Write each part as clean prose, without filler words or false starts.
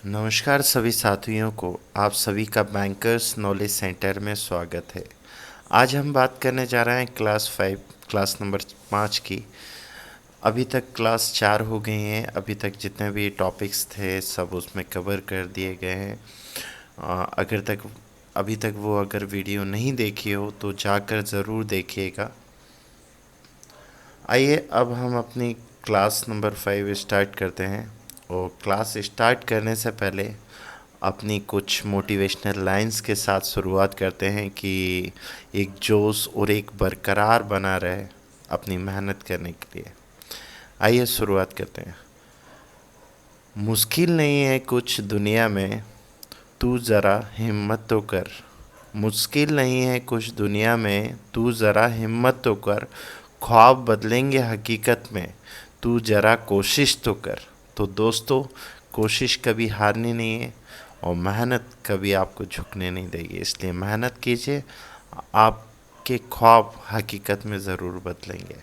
नमस्कार सभी साथियों को। आप सभी का बैंकर्स नॉलेज सेंटर में स्वागत है। आज हम बात करने जा रहे हैं क्लास नंबर 5 की। अभी तक क्लास 4 हो गई हैं। अभी तक जितने भी टॉपिक्स थे सब उसमें कवर कर दिए गए हैं। अगर तक अभी तक वो अगर वीडियो नहीं देखी हो तो जाकर ज़रूर देखिएगा। आइए अब हम अपनी क्लास नंबर 5 स्टार्ट करते हैं। और क्लास स्टार्ट करने से पहले अपनी कुछ मोटिवेशनल लाइंस के साथ शुरुआत करते हैं कि एक जोश और एक बरकरार बना रहे अपनी मेहनत करने के लिए। आइए शुरुआत करते हैं। मुश्किल नहीं है कुछ दुनिया में, तू ज़रा हिम्मत तो कर। मुश्किल नहीं है कुछ दुनिया में, तू ज़रा हिम्मत तो कर। ख्वाब बदलेंगे हकीकत में, तू ज़रा कोशिश तो कर। तो दोस्तों, कोशिश कभी हारनी नहीं है और मेहनत कभी आपको झुकने नहीं देगी। इसलिए मेहनत कीजिए, आपके ख्वाब हकीकत में ज़रूर बदलेंगे।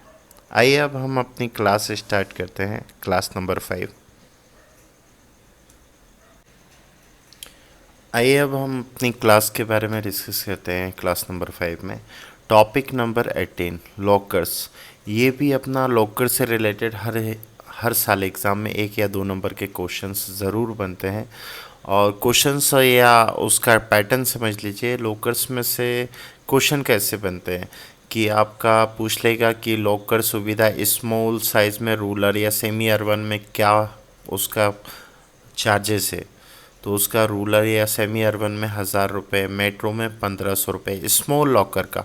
आइए अब हम अपनी क्लास स्टार्ट करते हैं। Class number 5। आइए अब हम अपनी क्लास के बारे में डिस्कस करते हैं। क्लास नंबर 5 में टॉपिक नंबर 18 लॉकर्स। ये भी अपना लॉकर से रिलेटेड हर साल एग्ज़ाम में 1 या 2 नंबर के क्वेश्चंस ज़रूर बनते हैं। और क्वेश्चंस या उसका पैटर्न समझ लीजिए। लॉकर्स में से क्वेश्चन कैसे बनते हैं कि आपका पूछ लेगा कि लॉकर सुविधा स्मॉल साइज़ में रूरल या सेमी अर्बन में क्या उसका चार्जेस है। तो उसका रूरल या सेमी अर्बन में 1,000 रुपये, मेट्रो में 1,500 रुपये स्मॉल लॉकर का,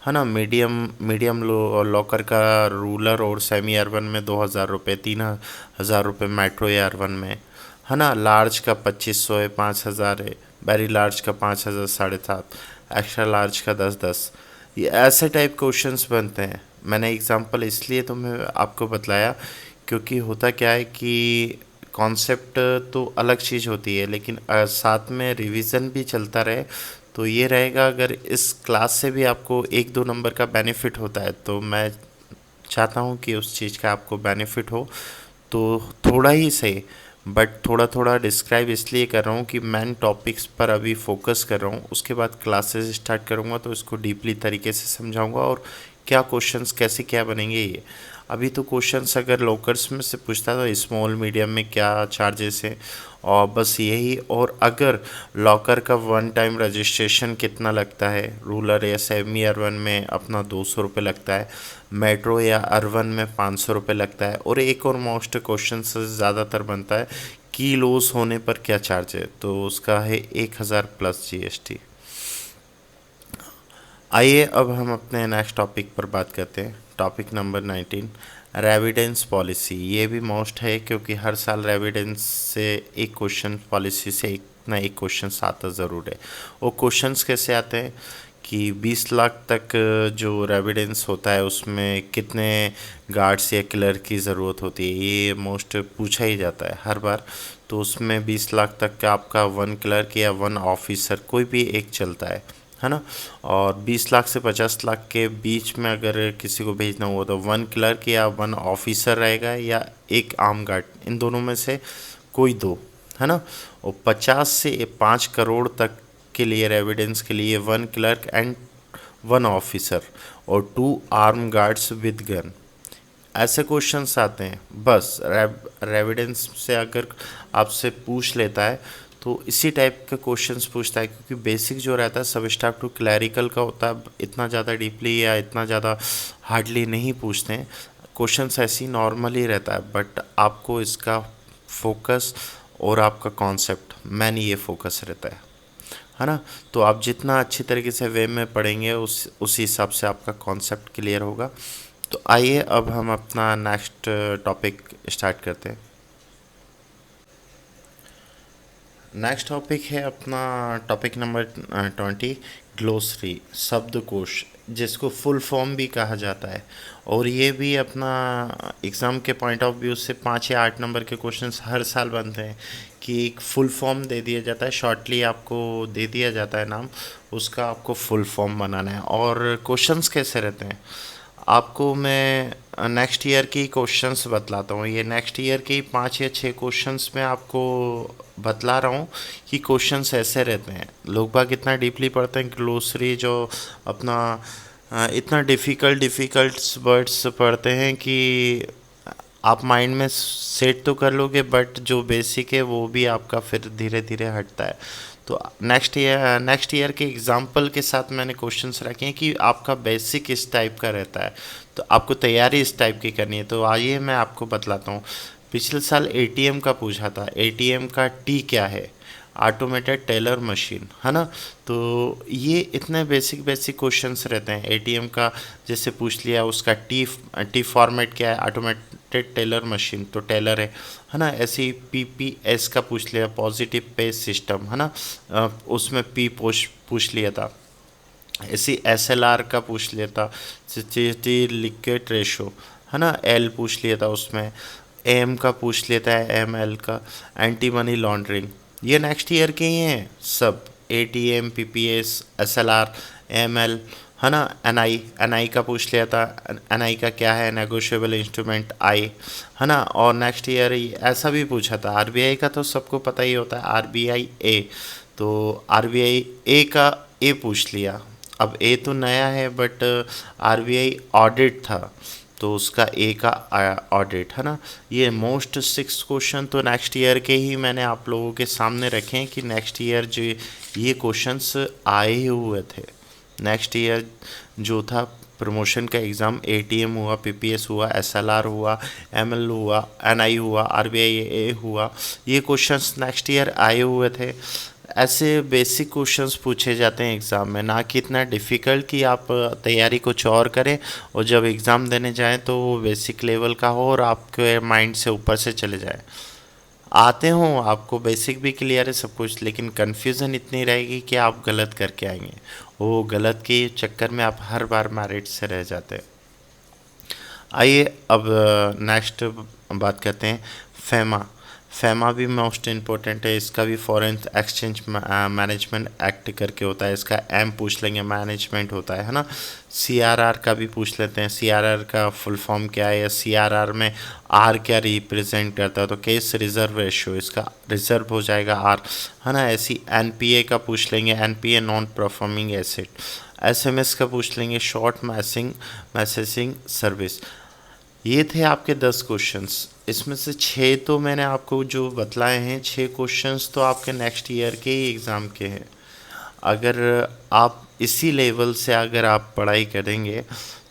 है ना। मीडियम लॉकर का रूरल और सेमी अर्बन में 2,000 रुपये, 3,000 रुपये मेट्रो या अर्बन में, है ना। लार्ज का 2,500 है, 5,000 है। वेरी लार्ज का 5,000, 7,500। एक्स्ट्रा लार्ज का 10,000। ये ऐसे टाइप क्वेश्चंस बनते हैं। मैंने एग्जांपल इसलिए तुम्हें आपको बतलाया क्योंकि होता क्या है कि कॉन्सेप्ट तो अलग चीज़ होती है, लेकिन साथ में रिवीजन भी चलता रहे तो ये रहेगा। अगर इस क्लास से भी आपको 1-2 नंबर का बेनिफिट होता है तो मैं चाहता हूँ कि उस चीज़ का आपको बेनिफिट हो। तो थोड़ा ही सही, बट थोड़ा थोड़ा डिस्क्राइब इसलिए कर रहा हूँ कि मैं टॉपिक्स पर अभी फोकस कर रहा हूँ। उसके बाद क्लासेस स्टार्ट करूँगा तो इसको डीपली तरीके से समझाऊँगा और क्या क्वेश्चंस कैसे क्या बनेंगे ये। अभी तो क्वेश्चंस अगर लोकर्स में से पूछता है तो स्मॉल मीडियम में क्या चार्जेस हैं और बस यही। और अगर लॉकर का वन टाइम रजिस्ट्रेशन कितना लगता है, रूरल या सेमी अर्बन में अपना 200 रुपये लगता है, मेट्रो या अर्बन में 500 रुपये लगता है। और एक और मोस्ट क्वेश्चन से ज़्यादातर बनता है की लॉस होने पर क्या चार्ज है, तो उसका है 1,000 प्लस जीएसटी। आइए अब हम अपने नेक्स्ट टॉपिक पर बात करते हैं। Topic number 19 residence policy. ये भी मोस्ट है क्योंकि हर साल रेविडेंस से एक क्वेश्चन, पॉलिसी से एक ना एक क्वेश्चन आता ज़रूर है। वो क्वेश्चंस कैसे आते हैं कि 20 लाख तक जो रेविडेंस होता है उसमें कितने गार्ड्स या क्लर्क की ज़रूरत होती है, ये मोस्ट पूछा ही जाता है हर बार। तो उसमें 20 लाख तक का आपका 1 क्लर्क या 1 ऑफिसर कोई भी एक चलता है ना। और 20 लाख से 50 लाख के बीच में अगर किसी को भेजना हुआ तो 1 क्लर्क या 1 ऑफिसर रहेगा या एक आर्म गार्ड, इन दोनों में से कोई दो, है ना। और 50 से 5 करोड़ तक के लिए रेविडेंस के लिए 1 क्लर्क एंड 1 ऑफिसर और 2 आर्म गार्ड्स विद गन, ऐसे क्वेश्चंस आते हैं। बस रेविडेंस से अगर आपसे पूछ लेता है तो इसी टाइप के क्वेश्चंस पूछता है क्योंकि बेसिक जो रहता है सब स्टाफ टू क्लैरिकल का होता है। इतना ज़्यादा डीपली या इतना ज़्यादा हार्डली नहीं पूछते हैं क्वेश्चंस, ऐसी नॉर्मली रहता है। बट आपको इसका फोकस और आपका कॉन्सेप्ट मैन ये फोकस रहता है ना। तो आप जितना अच्छी तरीके से वे में पढ़ेंगे उसी हिसाब से आपका कॉन्सेप्ट क्लियर होगा। तो आइए अब हम अपना नेक्स्ट टॉपिक स्टार्ट करते हैं। नेक्स्ट टॉपिक है अपना टॉपिक नंबर 20 ग्लोसरी, शब्दकोश, जिसको फुल फॉर्म भी कहा जाता है। और ये भी अपना एग्ज़ाम के पॉइंट ऑफ व्यू से 5 या 8 नंबर के क्वेश्चंस हर साल बनते हैं कि एक फुल फॉर्म दे दिया जाता है, शॉर्टली आपको दे दिया जाता है नाम, उसका आपको फुल फॉर्म बनाना है। और क्वेश्चंस कैसे रहते हैं, आपको मैं नेक्स्ट ईयर की क्वेश्चंस बतलाता हूँ। ये नेक्स्ट ईयर के 5 या 6 क्वेश्चंस में आपको बतला रहा हूँ कि क्वेश्चंस ऐसे रहते हैं। लोग बाग इतना डीपली पढ़ते हैं, ग्लोसरी जो अपना इतना डिफ़िकल्ट वर्ड्स पढ़ते हैं कि आप माइंड में सेट तो कर लोगे, बट जो बेसिक है वो भी आपका फिर धीरे धीरे हटता है। तो नेक्स्ट ईयर के एग्जाम्पल के साथ मैंने क्वेश्चंस रखे हैं कि आपका बेसिक इस टाइप का रहता है, तो आपको तैयारी इस टाइप की करनी है। तो आइए मैं आपको बतलाता हूँ। पिछले साल एटीएम का पूछा था, एटीएम का टी क्या है? ऑटोमेटेड टेलर मशीन, है ना। तो ये इतने बेसिक बेसिक क्वेश्चंस रहते हैं एटीएम का। जैसे पूछ लिया उसका टी फॉर्मेट क्या है? ऑटोमेटेड टेलर मशीन, तो टेलर है ना। ऐसे ही पीपीएस का पूछ लिया, पॉजिटिव पे सिस्टम, है ना। उसमें पी पूछ लिया था। ऐसी एसएलआर का पूछ लिया था, सिचुएटी लिक्विड रेशो, है ना। एल पूछ लिया था उसमें। एम का पूछ लेता है, एम एल का एंटी मनी लॉन्ड्रिंग। ये नेक्स्ट ईयर के ही हैं सब। एटीएम, पीपीएस, एसएलआर, एमएल, है ना। एनआई का पूछ लिया था। एनआई का क्या है? नेगोशिएबल इंस्ट्रूमेंट आई, है ना। और नेक्स्ट ईयर ऐसा भी पूछा था। आरबीआई का तो सबको पता ही होता है, आरबीआई ए। तो आरबीआई ए का ए पूछ लिया। अब ए तो नया है, बट आरबीआई ऑडिट था, तो उसका ए का ऑडिट, है ना। ये मोस्ट 6 क्वेश्चन तो नेक्स्ट ईयर के ही मैंने आप लोगों के सामने रखे हैं कि नेक्स्ट ईयर जो ये क्वेश्चंस आए हुए थे। नेक्स्ट ईयर जो था प्रमोशन का एग्ज़ाम, एटीएम हुआ, पीपीएस हुआ, एसएलआर हुआ, एमएल हुआ, एनआई हुआ, आरबीआई ए हुआ, ये क्वेश्चंस नेक्स्ट ईयर आए हुए थे। ऐसे बेसिक क्वेश्चंस पूछे जाते हैं एग्ज़ाम में, ना कि इतना डिफ़िकल्ट कि आप तैयारी कुछ और करें और जब एग्ज़ाम देने जाएं तो वो बेसिक लेवल का हो और आपके माइंड से ऊपर से चले जाए। आते हों, आपको बेसिक भी क्लियर है सब कुछ, लेकिन कन्फ्यूज़न इतनी रहेगी कि आप गलत करके आएंगे। वो गलत के चक्कर में आप हर बार मेरिट से रह जाते हैं। आइए अब नेक्स्ट बात करते हैं फेमा। फेमा भी मोस्ट इम्पोर्टेंट है। इसका भी फॉरेन एक्सचेंज मैनेजमेंट एक्ट करके होता है। इसका एम पूछ लेंगे, मैनेजमेंट होता है ना। सीआरआर का भी पूछ लेते हैं, सीआरआर का फुल फॉर्म क्या है, या सीआरआर में आर क्या रिप्रेजेंट करता है? तो केस रिजर्व रेशो, इसका रिजर्व हो जाएगा आर, है ना। ऐसी एनपीए का पूछ लेंगे, NPA non performing asset. SMS का पूछ लेंगे, शॉर्ट मैसेजिंग सर्विस। ये थे आपके 10 क्वेश्चंस। इसमें से 6 तो मैंने आपको जो बतलाए हैं, 6 क्वेश्चंस तो आपके नेक्स्ट ईयर के ही एग्ज़ाम के हैं। अगर आप इसी लेवल से अगर आप पढ़ाई करेंगे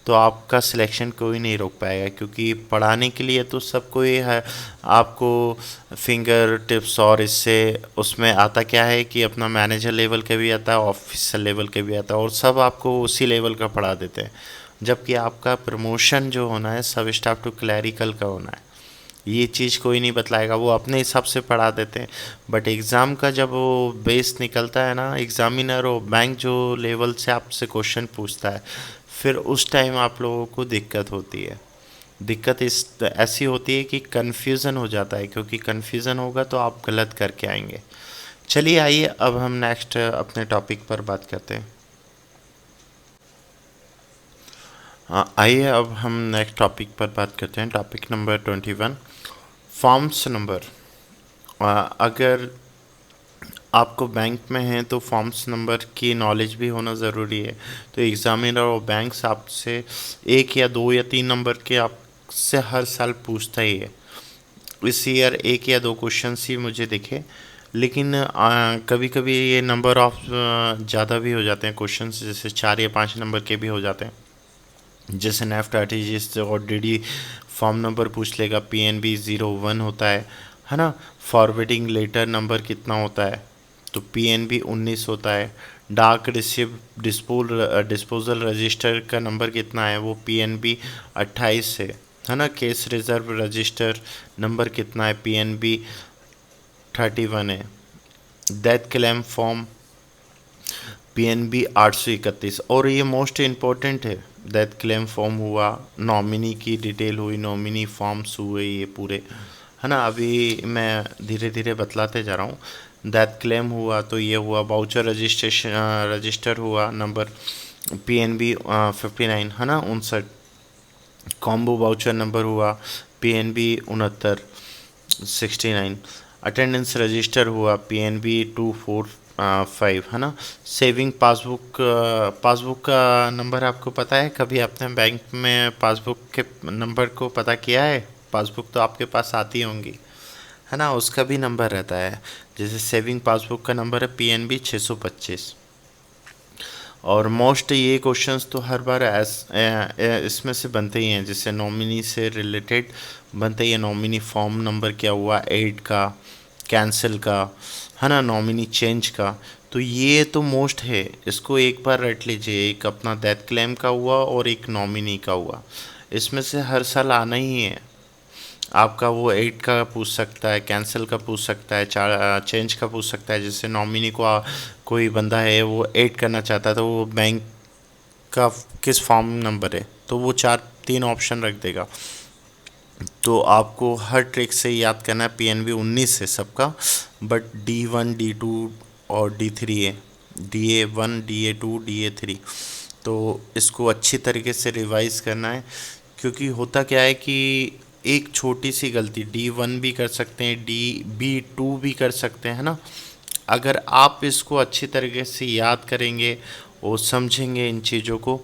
तो आपका सिलेक्शन कोई नहीं रोक पाएगा, क्योंकि पढ़ाने के लिए तो सब कोई है। आपको फिंगर टिप्स और इससे उसमें आता क्या है कि अपना मैनेजर लेवल का भी आता है, ऑफिसर लेवल का भी आता है, और सब आपको उसी लेवल का पढ़ा देते हैं। जबकि आपका प्रमोशन जो होना है सब स्टाफ टू क्लैरिकल का होना है। ये चीज़ कोई नहीं बतलाएगा, वो अपने हिसाब से पढ़ा देते हैं। बट एग्ज़ाम का जब वो बेस निकलता है ना, एग्ज़ामिनर और बैंक जो लेवल से आपसे क्वेश्चन पूछता है, फिर उस टाइम आप लोगों को दिक्कत होती है। दिक्कत इस ऐसी होती है कि कन्फ्यूज़न हो जाता है, क्योंकि कन्फ्यूज़न होगा तो आप गलत करके आएंगे। चलिए आइए अब हम नेक्स्ट अपने टॉपिक पर बात करते हैं। आइए अब हम नेक्स्ट टॉपिक पर बात करते हैं। Topic number 21, forms number. अगर आपको बैंक में हैं तो फॉर्म्स नंबर की नॉलेज भी होना ज़रूरी है। तो एग्ज़ामिनर और बैंक्स आपसे 1 या 2 या 3 नंबर के आपसे हर साल पूछता ही है। इस ईयर 1 या 2 क्वेश्चंस ही मुझे दिखे, लेकिन कभी कभी ये नंबर ऑफ ज़्यादा भी हो जाते हैं क्वेश्चंस, जैसे 4 या 5 नंबर के भी हो जाते हैं। जैसे नेफ्ट आरटीजीएस और डीडी फॉर्म नंबर पूछ लेगा, पीएनबी 01 होता है ना। फॉरवर्डिंग लेटर नंबर कितना होता है? तो पीएनबी 19 होता है। डाक डिस्पोजल रजिस्टर का नंबर कितना है? वो पीएनबी 28 है ना। केस रिजर्व रजिस्टर नंबर कितना है? पीएनबी 31 है। Death claim form PNB 831। और ये मोस्ट इम्पोर्टेंट है, डेथ क्लेम फॉर्म हुआ, नॉमिनी की डिटेल हुई, नॉमिनी फॉर्म्स हुए, ये पूरे, है ना। अभी मैं धीरे धीरे बतलाते जा रहा हूँ। डेथ क्लेम हुआ तो ये हुआ, वाउचर रजिस्टर हुआ, नंबर पीएनबी 59, है ना, 59। कॉम्बो वाउचर नंबर हुआ PNB 69, अटेंडेंस रजिस्टर हुआ PNB 245, है ना। सेविंग पासबुक का नंबर आपको पता है? कभी आपने बैंक में पासबुक के नंबर को पता किया है? पासबुक तो आपके पास आती होंगी, है ना, उसका भी नंबर रहता है। जैसे सेविंग पासबुक का नंबर है PNB 625। और मोस्ट ये क्वेश्चंस तो हर बार इसमें से बनते ही हैं, जैसे नॉमिनी से रिलेटेड बनते ही है। नॉमिनी फॉर्म नंबर क्या हुआ, एड का, कैंसिल का, है ना, नॉमिनी चेंज का। तो ये तो मोस्ट है, इसको एक बार रट लीजिए। एक अपना डेथ क्लेम का हुआ और एक नॉमिनी का हुआ, इसमें से हर साल आना ही है आपका। वो एड का पूछ सकता है, कैंसिल का पूछ सकता है, चेंज का पूछ सकता है। जैसे नॉमिनी को कोई बंदा है वो ऐड करना चाहता है, तो वो बैंक का किस फॉर्म नंबर है, तो वो तीन ऑप्शन रख देगा। तो आपको हर ट्रिक से याद करना है। PNB 19 है सबका, बट D1 D2 और D3 है, DA1 DA2 DA3। तो इसको अच्छी तरीके से रिवाइज करना है, क्योंकि होता क्या है कि एक छोटी सी गलती D1 भी कर सकते हैं, B2 भी कर सकते हैं, ना। अगर आप इसको अच्छी तरीके से याद करेंगे और समझेंगे इन चीज़ों को,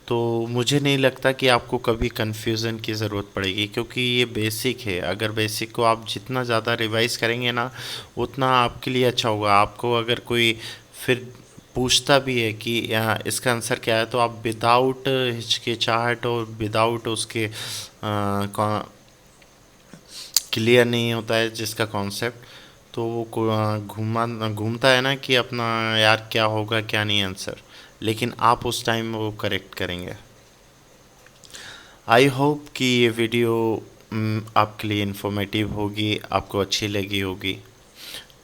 तो मुझे नहीं लगता कि आपको कभी कन्फ्यूज़न की ज़रूरत पड़ेगी, क्योंकि ये बेसिक है। अगर बेसिक को आप जितना ज़्यादा रिवाइज करेंगे ना, उतना आपके लिए अच्छा होगा। आपको अगर कोई फिर पूछता भी है कि यहाँ इसका आंसर क्या है, तो आप विदाउट हिचकिचाहट और विदाउट उसके क्लियर नहीं होता है जिसका कॉन्सेप्ट, तो वो घूमता है ना कि अपना यार क्या होगा क्या नहीं आंसर, लेकिन आप उस टाइम वो करेक्ट करेंगे। आई होप कि ये वीडियो आपके लिए इन्फॉर्मेटिव होगी, आपको अच्छी लगी होगी।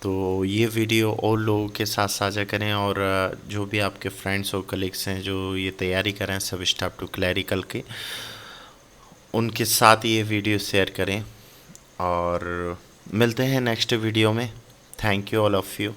तो ये वीडियो और लोगों के साथ साझा करें, और जो भी आपके फ्रेंड्स और कलीग्स हैं जो ये तैयारी कर रहे हैं सब स्टाफ टू क्लैरिकल के, उनके साथ ये वीडियो शेयर करें। और मिलते हैं नेक्स्ट वीडियो में। Thank you all of you.